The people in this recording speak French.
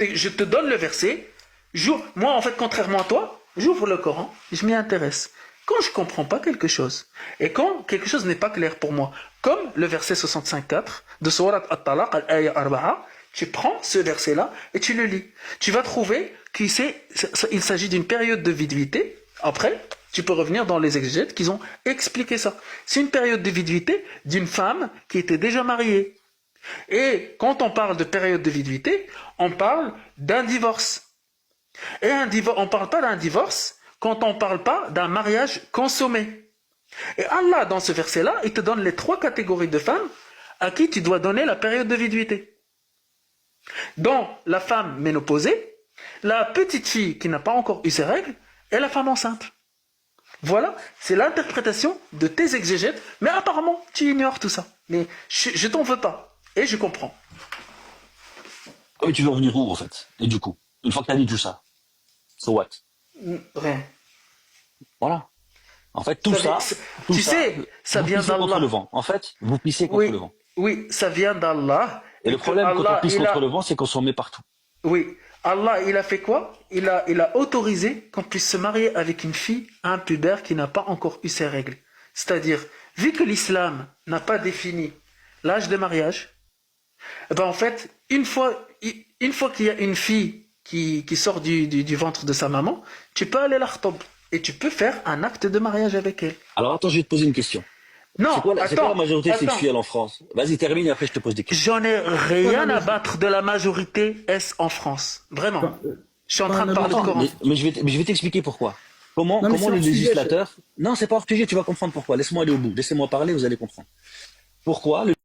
Je te donne le verset. Moi, en fait, contrairement à toi, j'ouvre le Coran, je m'y intéresse. Quand je ne comprends pas quelque chose, et quand quelque chose n'est pas clair pour moi, comme le verset 65.4 de Surat At-Talaq, al-Aya 4, tu prends ce verset-là et tu le lis. Tu vas trouver qu'il s'agit d'une période de viduité. Après, tu peux revenir dans les exégètes qui ont expliqué ça. C'est une période de viduité d'une femme qui était déjà mariée. Et quand on parle de période de viduité, on parle d'un divorce. Et on ne parle pas d'un divorce quand on ne parle pas d'un mariage consommé. Et Allah, dans ce verset-là, il te donne les 3 catégories de femmes à qui tu dois donner la période de viduité. Donc, la femme ménopausée, la petite fille qui n'a pas encore eu ses règles, et la femme enceinte. Voilà, c'est l'interprétation de tes exégètes, mais apparemment, tu ignores tout ça. Mais je t'en veux pas, et je comprends. Ah, mais tu veux revenir où, en fait? Et du coup, une fois que tu as dit tout ça, so what? Rien. Voilà. En fait, tout ça, tu sais, ça vous vient pissez contre le d'Allah. vent. En fait, vous pissez contre Oui, le vent. oui, ça vient d'Allah. Et le que problème, quand on Allah, pisse contre le vent, c'est qu'on s'en met partout. Oui, Allah, il a fait quoi? Il a autorisé qu'on puisse se marier avec une fille impubère qui n'a pas encore eu ses règles. C'est-à-dire, vu que l'islam n'a pas défini l'âge de mariage, eh ben en fait, une fois qu'il y a une fille qui sort du ventre de sa maman, tu peux aller la khtob et tu peux faire un acte de mariage avec elle. Alors attends, je vais te poser une question. Non, C'est quoi la majorité attends. sexuelle en France? Vas-y, termine et après je te pose des questions. J'en ai rien à battre de la majorité S en France. Vraiment. Je suis en train de parler de Attends, Coran. mais je vais t'expliquer pourquoi. Comment Non, mais c'est le hors sujet, législateur... Non, c'est pas hors sujet, tu vas comprendre pourquoi. Laisse-moi aller au bout. Laissez-moi parler, vous allez comprendre. Pourquoi le